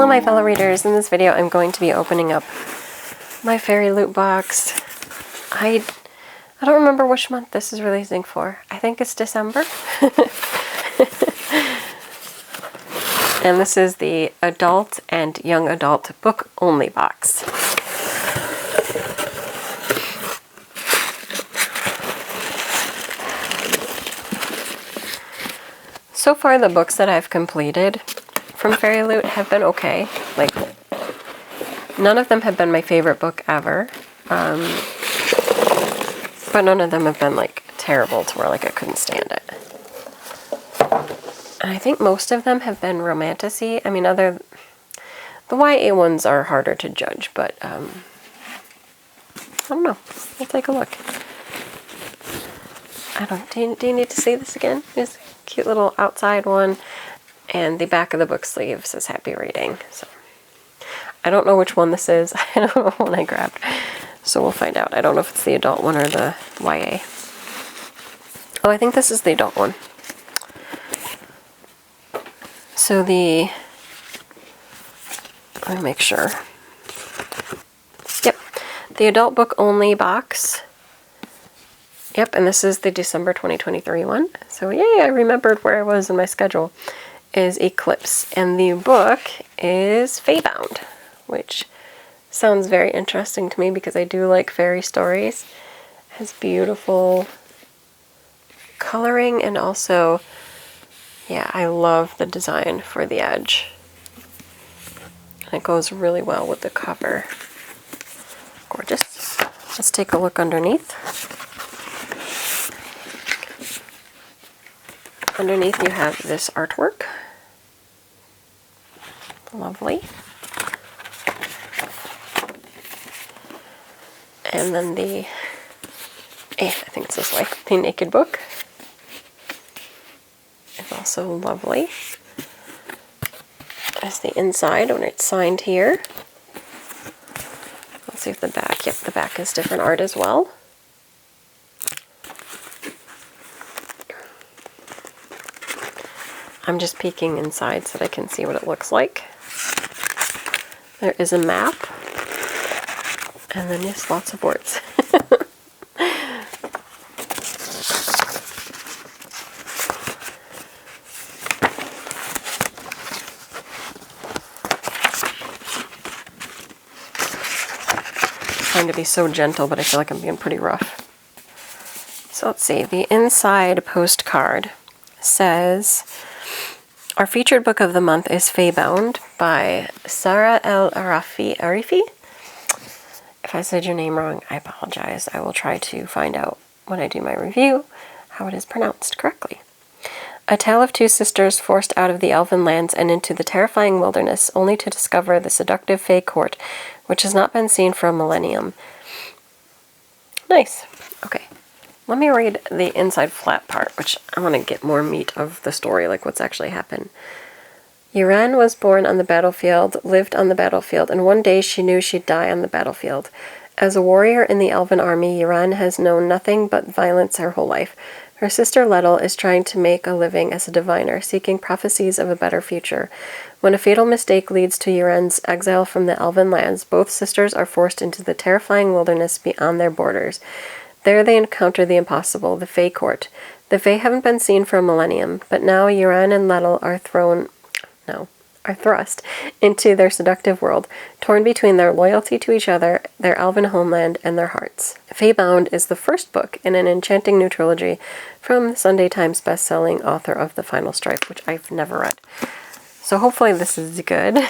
Hello my fellow readers, in this video I'm going to be opening up my FairyLoot box. I don't remember which month this is releasing for. I think it's December. And this is the adult and young adult book only box. So far the books that I've completed from FairyLoot have been okay. Like, none of them have been my favorite book ever. But none of them have been like terrible to where like I couldn't stand it. And I think most of them have been romantasy. I mean, the YA ones are harder to judge, but I don't know. We'll take a look. Do you need to see this again? This cute little outside one, and the back of the book sleeve says happy reading. So I don't know which one this is. I don't know what I grabbed. So we'll find out. I don't know if it's the adult one or the YA. Oh, I think this is the adult one. So let me make sure. Yep, the adult book only box. Yep, and this is the December 2023 one. So yay, I remembered where I was in my schedule. Is Eclipse, and the book is Faybound, which sounds very interesting to me because I do like fairy stories. It has beautiful coloring, and also, yeah, I love the design for the edge. And it goes really well with the cover. Gorgeous. Let's take a look underneath. Underneath you have this artwork. Lovely. And then I think it's this way, the naked book is also lovely. There's the inside when it's signed here. Let's see if the back, yep, the back is different art as well. I'm just peeking inside so that I can see what it looks like. There is a map, and then yes, lots of words. Trying to be so gentle, but I feel like I'm being pretty rough. So let's see, the inside postcard says, our featured book of the month is Faybound by Sarah El Arifi. If I said your name wrong, I apologize. I will try to find out when I do my review how it is pronounced correctly. A tale of two sisters forced out of the elven lands and into the terrifying wilderness, only to discover the seductive Fae court, which has not been seen for a millennium. Nice. Okay. Let me read the inside flat part, which I want to get more meat of the story, like what's actually happened. Yuran was born on the battlefield, lived on the battlefield, and one day she knew she'd die on the battlefield. As a warrior in the elven army, Yuran has known nothing but violence her whole life. Her sister Lettel is trying to make a living as a diviner, seeking prophecies of a better future. When a fatal mistake leads to Yuran's exile from the elven lands, both sisters are forced into the terrifying wilderness beyond their borders. There they encounter the impossible, the Fae court. The Fae haven't been seen for a millennium, but now Yuran and Lettel are thrust into their seductive world, torn between their loyalty to each other, their elven homeland, and their hearts. Faybound is the first book in an enchanting new trilogy from the Sunday Times best-selling author of The Final Stripe, which I've never read. So hopefully this is good.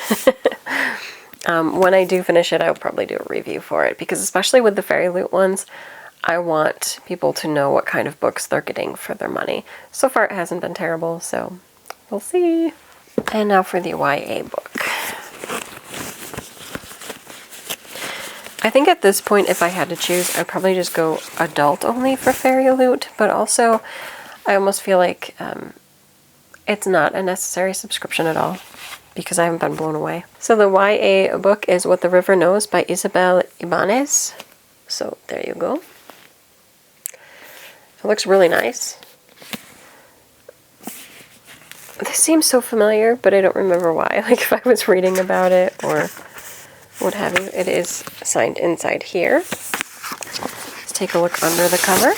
When I do finish it, I'll probably do a review for it, because especially with the FairyLoot ones, I want people to know what kind of books they're getting for their money. So far it hasn't been terrible, so we'll see. And now for the YA book. I think at this point, if I had to choose, I'd probably just go adult only for FairyLoot, but also I almost feel like it's not a necessary subscription at all, because I haven't been blown away. So the YA book is What the River Knows by Isabel Ibanez. So there you go. It looks really nice. This seems so familiar, but I don't remember why. Like if I was reading about it or what have you. It is signed inside here. Let's take a look under the cover.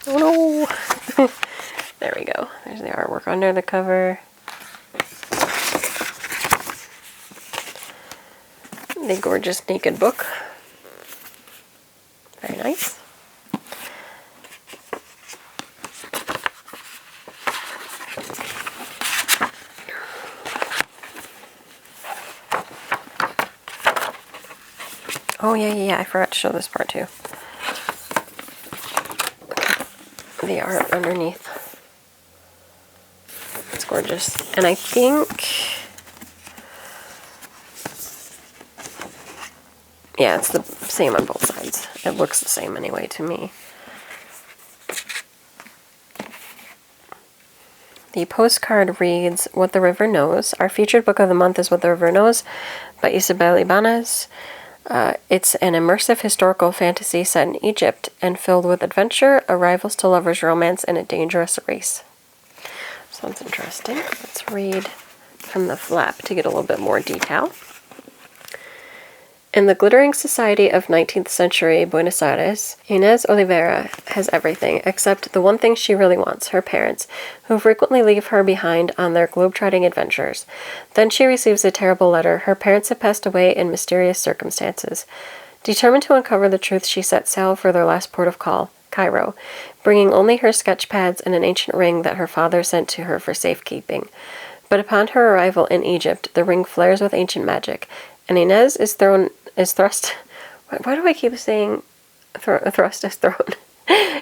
Oh no! There we go. There's the artwork under the cover. The gorgeous naked book. Very nice. Oh yeah, I forgot to show this part too. The art underneath. It's gorgeous. And I think, yeah, it's the same on both sides. It looks the same anyway to me. The postcard reads, What the River Knows. Our featured book of the month is What the River Knows by Isabel Ibanez. It's an immersive historical fantasy set in Egypt and filled with adventure, a rivals to lovers romance, and a dangerous race. Sounds interesting. Let's read from the flap to get a little bit more detail. In the glittering society of 19th century Buenos Aires, Inés Oliveira has everything except the one thing she really wants, her parents, who frequently leave her behind on their globe-trotting adventures. Then she receives a terrible letter. Her parents have passed away in mysterious circumstances. Determined to uncover the truth, she set sail for their last port of call, Cairo, bringing only her sketch pads and an ancient ring that her father sent to her for safekeeping. But upon her arrival in Egypt, the ring flares with ancient magic, and Inés is thrust. Why do I keep saying thrust is thrown?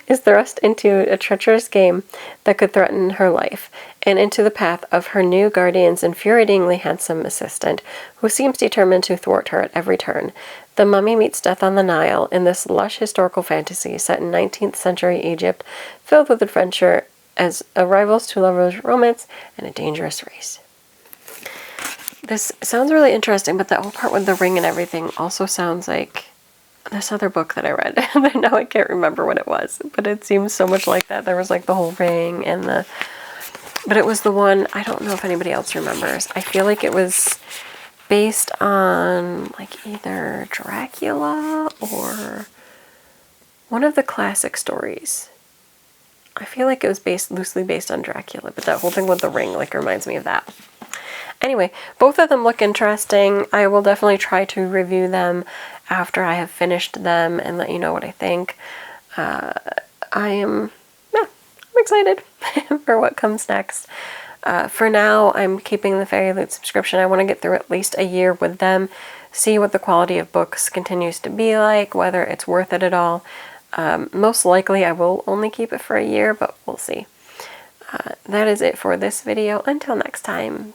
Is thrust into a treacherous game that could threaten her life, and into the path of her new guardian's infuriatingly handsome assistant, who seems determined to thwart her at every turn. The Mummy meets death on the Nile in this lush historical fantasy set in 19th century Egypt, filled with adventure as a rivals to lovers romance and a dangerous race. This sounds really interesting, but that whole part with the ring and everything also sounds like this other book that I read. And now I can't remember what it was, but it seems so much like that. There was like the whole ring and but it was the one, I don't know if anybody else remembers. I feel like it was based on like either Dracula or one of the classic stories. I feel like it was loosely based on Dracula, but that whole thing with the ring like reminds me of that. Anyway, both of them look interesting. I will definitely try to review them after I have finished them and let you know what I think. I'm excited for what comes next. For now, I'm keeping the FairyLoot subscription. I want to get through at least a year with them, see what the quality of books continues to be like, whether it's worth it at all. Most likely I will only keep it for a year, but we'll see. That is it for this video. Until next time,